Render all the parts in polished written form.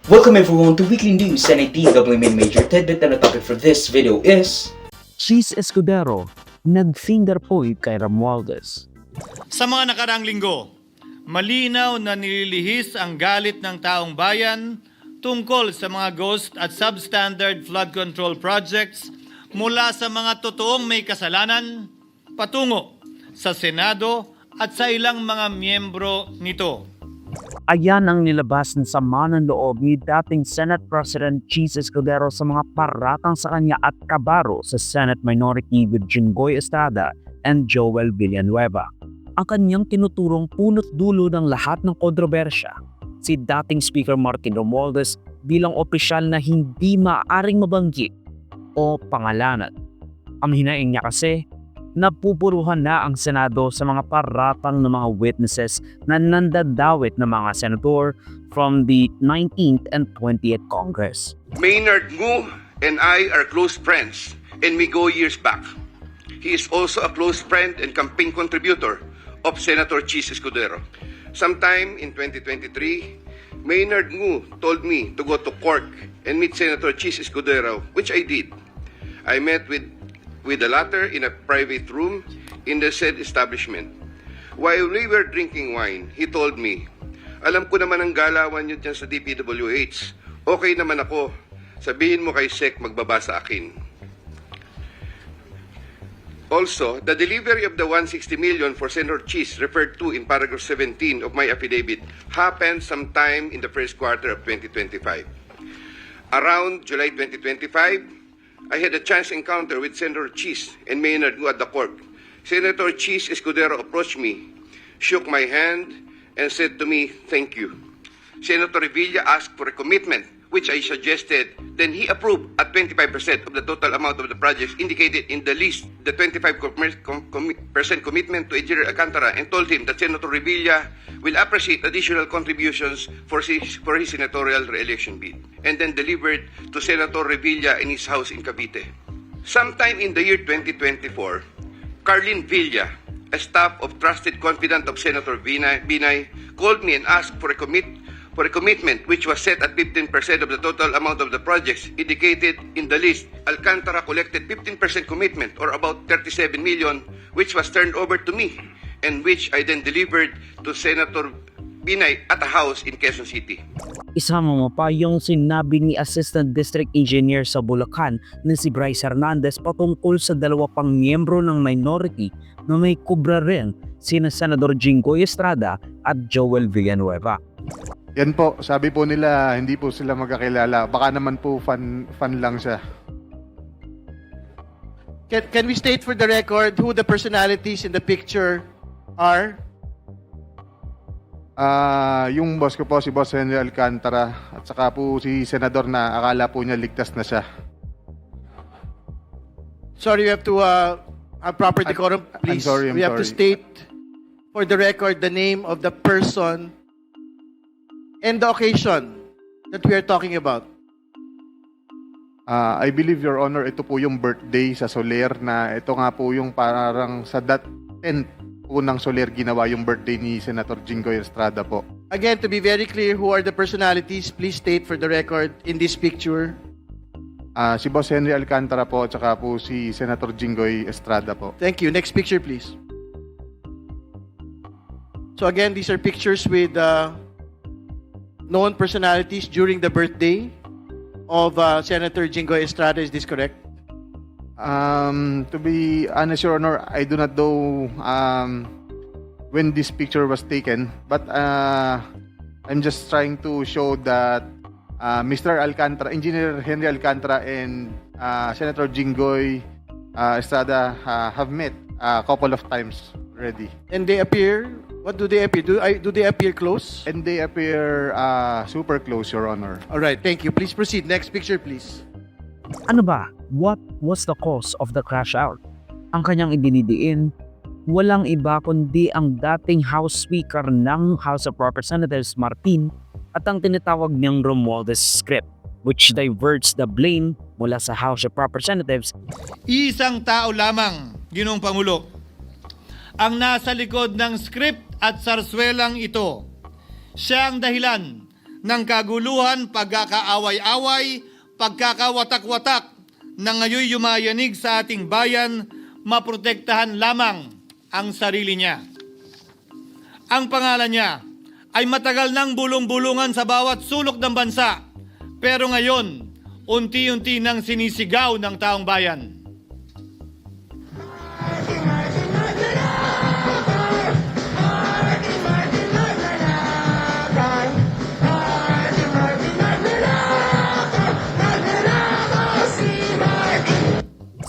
Welcome everyone to Weekly News and a DW Main Major Tidbit, and the topic for this video is Cheese Escudero, nag-finger point kay Romualdez. Sa mga nakaraang linggo, malinaw na nililihis ang galit ng taong bayan tungkol sa mga ghost at substandard flood control projects mula sa mga totoong may kasalanan patungo sa Senado at sa ilang mga miyembro nito. Ayan ang nilabas ng sama ng loob ni dating Senate President Cheese Escudero sa mga paratang sa kanya at kabaro sa Senate Minority with Jinggoy Estrada and Joel Villanueva. Ang kanyang tinuturong punot dulo ng lahat ng kontrobersya, si dating Speaker Martin Romualdez bilang opisyal na hindi maaaring mabanggit o pangalanan. Ang hinaing niya kasi, napupuruhan na ang Senado sa mga paratang ng mga witnesses na nandadawit ng mga senator from the 19th and 20th Congress. Maynard Ngu and I are close friends and we go years back. He is also a close friend and campaign contributor of Senator Cheese Escudero. Sometime in 2023, Maynard Ngu told me to go to Cork and meet Senator Cheese Escudero, which I did. I met with the latter in a private room in the said establishment. While we were drinking wine, he told me, "Alam ko naman ang galawan nyo dyan sa DPWH. Okay naman ako. Sabihin mo kay Sec magbaba sa akin." Also, the delivery of the 160 million for Senator Cheese referred to in paragraph 17 of my affidavit happened sometime in the first quarter of 2025. Around July 2025, I had a chance encounter with Senator Cheese and Maynard Ngu at the court. Senator Cheese Escudero approached me, shook my hand, and said to me, "Thank you." Senator Revilla asked for a commitment, which I suggested. Then he approved at 25% of the total amount of the projects indicated in the list, the 25% commitment to Engineer Alcantara, and told him that Senator Revilla will appreciate additional contributions for his senatorial re-election bid, and then delivered to Senator Revilla in his house in Cavite. Sometime in the year 2024, Carlin Villa, a staff of trusted confidant of Senator Binay, called me and asked for a commitment which was set at 15% of the total amount of the projects indicated in the list. Alcantara collected 15% commitment, or about 37 million, which was turned over to me, and which I then delivered to Senator Binay at a house in Quezon City. Isama mo pa yung sinabi ni Assistant District Engineer sa Bulacan na si Bryce Hernandez patungkol sa dalawa pang miyembro ng minority na may kubra rin, sina Senador Jinggoy Estrada at Joel Villanueva. Yan po, sabi po nila hindi po sila magkakilala. Baka naman po fan lang siya. Can we state for the record who the personalities in the picture are? Yung boss ko po, si Boss Henry Alcantara, at saka po si Senador na akala po niya ligtas na siya. Sorry, we have to have proper decorum, please. I'm we have to sorry. state for the record the name of the person and the occasion that we are talking about. I believe, Your Honor, ito po yung birthday sa Soler na ito nga po yung parang sa 10th po ng Soler ginawa yung birthday ni Senator Jinggoy Estrada po. Again, to be very clear, who are the personalities? Please state for the record in this picture. Si Boss Henry Alcantara po at saka po si Senator Jinggoy Estrada po. Thank you. Next picture, please. So again, these are pictures with known personalities during the birthday of Senator Jinggoy Estrada. Is this correct? To be honest, Your Honor, I do not know when this picture was taken, but I'm just trying to show that Mr. Alcantara, Engineer Henry Alcantara, and Senator Jinggoy Estrada have met a couple of times already. And they appear, what do they appear? Do they appear close? And they appear super close, Your Honor. All right, thank you. Please proceed. Next picture, please. Ano ba? What was the cause of the crash out? Ang kanyang idinidiin, walang iba kundi ang dating House Speaker ng House of Representatives Martin at ang tinatawag niyang Romualdez script, which diverts the blame mula sa House of Representatives. Isang tao lamang, Ginoong Pangulo, ang nasa likod ng script at sarswelang ito. Siya ang dahilan ng kaguluhan, pagkakaaway-away, pagkakawatak-watak na ngayon yumayanig sa ating bayan, maprotektahan lamang ang sarili niya. Ang pangalan niya ay matagal nang bulong-bulungan sa bawat sulok ng bansa, pero ngayon, unti-unti nang sinisigaw ng taong bayan.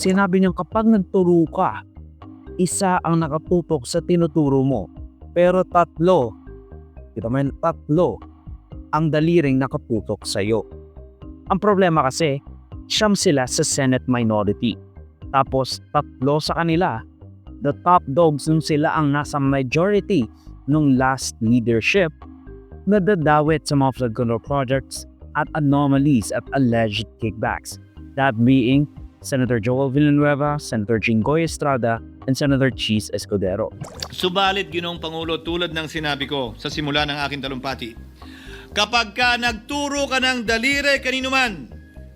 Sinabi niyang kapag nagturo ka, isa ang nakatutok sa tinuturo mo. Pero tatlo ang daliring nakatutok sa iyo. Ang problema kasi, siyam sila sa Senate minority. Tapos tatlo sa kanila, the top dogs nung sila ang nasa majority nung last leadership, nadadawit sa mga flood control projects at anomalies at alleged kickbacks. That being Senator Joel Villanueva, Senator Jinggoy Estrada, and Senator Cheese Escudero. Subalit, Ginoong Pangulo, tulad ng sinabi ko sa simula ng aking talumpati, kapag ka nagturo ka ng daliri kanino man,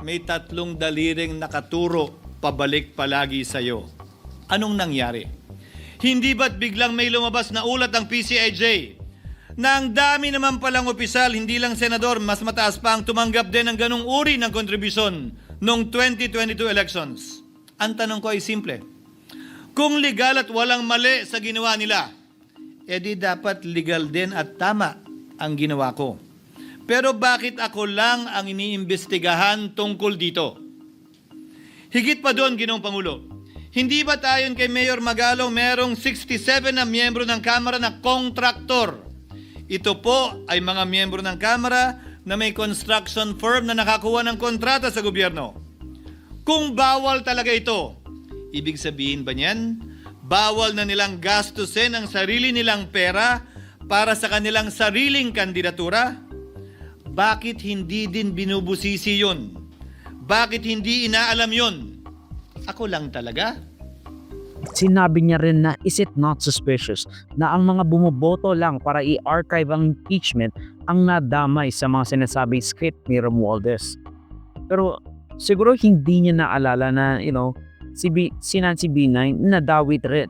may tatlong daliring nakaturo pabalik palagi sa iyo. Anong nangyari? Hindi ba't biglang may lumabas na ulat ng PCIJ na ang dami naman palang opisyal, hindi lang senador, mas mataas pa ang tumanggap din ng ganung uri ng kontribusyon noong 2022 elections? Ang tanong ko ay simple. Kung legal at walang mali sa ginawa nila, edi dapat legal din at tama ang ginawa ko. Pero bakit ako lang ang iniimbestigahan tungkol dito? Higit pa doon, Ginoong Pangulo, hindi ba tayon kay Mayor Magalong merong 67 na miyembro ng Kamara na kontraktor? Ito po ay mga miyembro ng Kamara na may construction firm na nakakuha ng kontrata sa gobyerno. Kung bawal talaga ito, ibig sabihin ba niyan, bawal na nilang gastusin ang sarili nilang pera para sa kanilang sariling kandidatura? Bakit hindi din binubusisi yun? Bakit hindi inaalam yun? Ako lang talaga? Sinabi niya rin na is it not suspicious na ang mga bumoboto lang para i-archive ang impeachment ang nadamay sa mga sinasabing script ni Romualdez. Pero siguro hindi niya naalala na si Nancy Binay nadawit rin.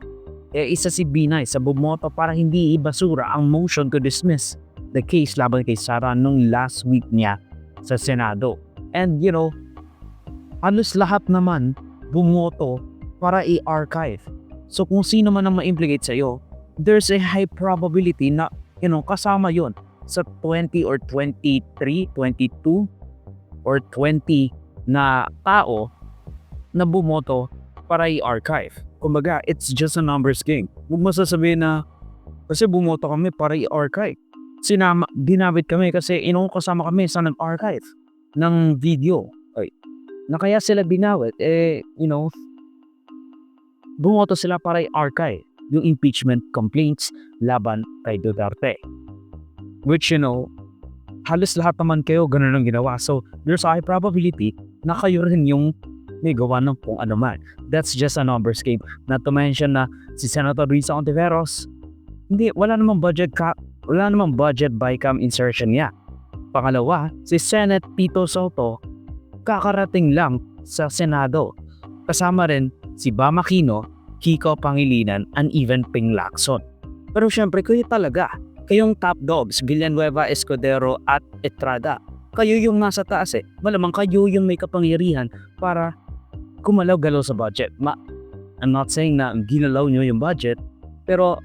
Isa si Binay sa bumoto para hindi ibasura ang motion to dismiss the case laban kay Sara nung last week niya sa Senado. And halos lahat naman bumoto para i-archive. So kung sino man ang ma-implicate sa iyo, there's a high probability na kasama yon sa 20 or 23, 22 or 20 na tao na bumoto para i-archive. Kumbaga, it's just a numbers game. Huwag mo sasabihin na kasi bumoto kami para i-archive. Dinabit kami kasi kasama kami sa nag-archive ng video. Na kaya sila binawit, bumoto sila para i-archive yung impeachment complaints laban kay Duterte. Which, halos lahat naman kayo ganun ang ginawa. So, there's a high probability na kayo rin yung may gawa ng kung ano man. That's just a numbers game. Not to mention na si Senator Risa Ontiveros, wala namang budget bycam insertion niya. Pangalawa, si Senate Tito Soto, kakarating lang sa Senado. Kasama rin si Bam Aquino, Kiko Pangilinan, and even Ping Lacson. Pero syempre, kayo talaga. Kayong top dogs, Villanueva, Escudero, at Estrada. Kayo yung nasa taas eh. Malamang kayo yung may kapangyarihan para kumalaw-galaw sa budget. I'm not saying na ginalaw nyo yung budget, pero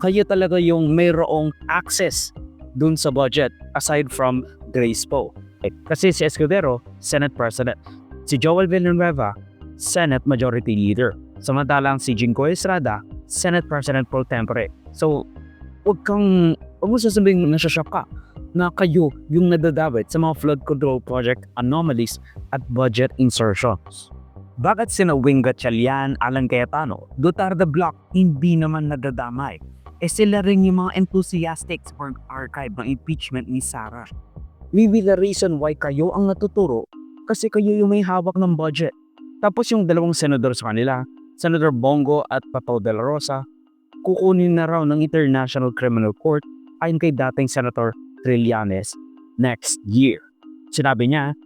kayo talaga yung mayroong access dun sa budget aside from Grace Poe. Kasi si Escudero, Senate President. Si Joel Villanueva, Senate Majority Leader. Samantalang si Jinggoy Estrada, Senate President Pro Tempore. So, huwag mo sasabihin nasashock ka na kayo yung nadadawit sa mga flood control project anomalies at budget insertions. Bakit sina Wing Gatchalian, Alan Cayetano, Duterte Block hindi naman nadadamay? Sila rin yung mga enthusiastic for archive ng impeachment ni Sara. Maybe the reason why kayo ang natuturo kasi kayo yung may hawak ng budget. Tapos yung dalawang senador sa kanila, Senator Bongo at Pato de la Rosa, kukunin na raw ng International Criminal Court ayon kay dating Senator Trillanes next year. Sinabi niya,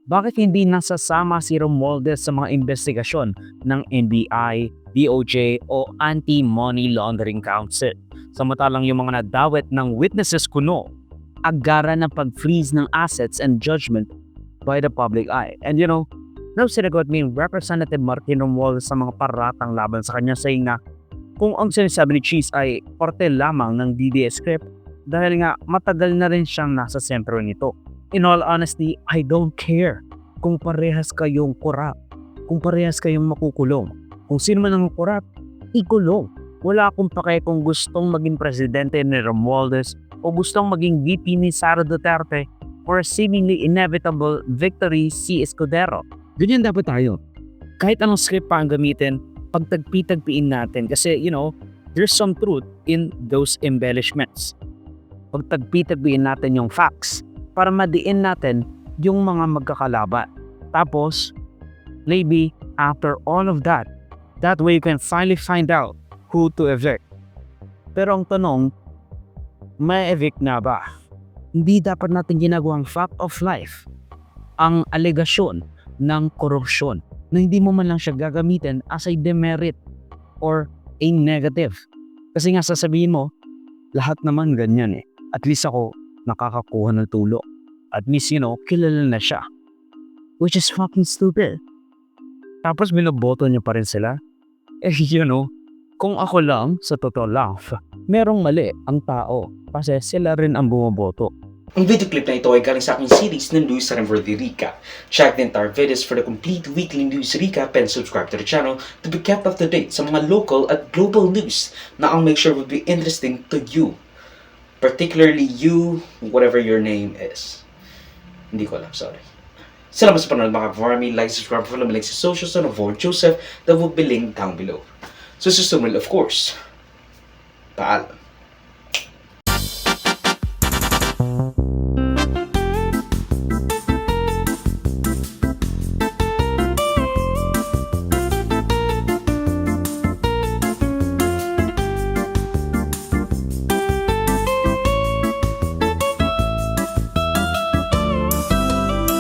bakit hindi nasasama si Romualdez sa mga investigasyon ng NBI, DOJ o Anti-Money Laundering Council? Samantalang yung mga nadawit ng witnesses kuno, agaran ng pag-freeze ng assets and judgment by the public eye. And you know, now sinagot ni Representative Martin Romualdez sa mga paratang laban sa kanya, saying na kung ang sinasabi ni Cheese ay parte lamang ng DDS script dahil nga matagal na rin siyang nasa sentro nito. In all honesty, I don't care kung parehas kayong korap, kung parehas kayong makukulong. Kung sino man ang korap, ikulong. Wala akong pake kung gustong maging presidente ni Romualdez o gustong maging VP ni Sara Duterte or seemingly inevitable victory si Escudero. Ganyan dapat tayo. Kahit anong script pa ang gamitin, pagtagpi-tagpiin natin kasi, you know, there's some truth in those embellishments. Pagtagpi-tagpiin natin yung facts para madiin natin yung mga magkakalaban. Tapos, maybe after all of that, that way you can finally find out who to evict. Pero ang tanong, may evict na ba? Hindi dapat natin ginagawang fact of life ang alegasyon ng korupsyon na hindi mo man lang siya gagamitin as a demerit or a negative. Kasi nga sasabihin mo, lahat naman ganyan eh. At least ako nakakakuha ng tulong. At least, you know, kilala na siya. Which is fucking stupid. Tapos binoboto niya pa rin sila. You know, kung ako lang, sa totoo lang, merong mali ang tao kasi sila rin ang bumoboto. Ang video clip na ito ay galing sa aking series ng News Around Puerto Rico. Check the entire videos for the complete weekly news recap and subscribe to the channel to be kept up to date sa mga local at global news na I'll make sure will be interesting to you. Particularly you, whatever your name is. Hindi ko alam, sorry. Salamat sa panonood mga kaparami. Like, subscribe, follow me like sa socials and avoid Joseph that will be linked down below. So, susunod, of course. Paalam.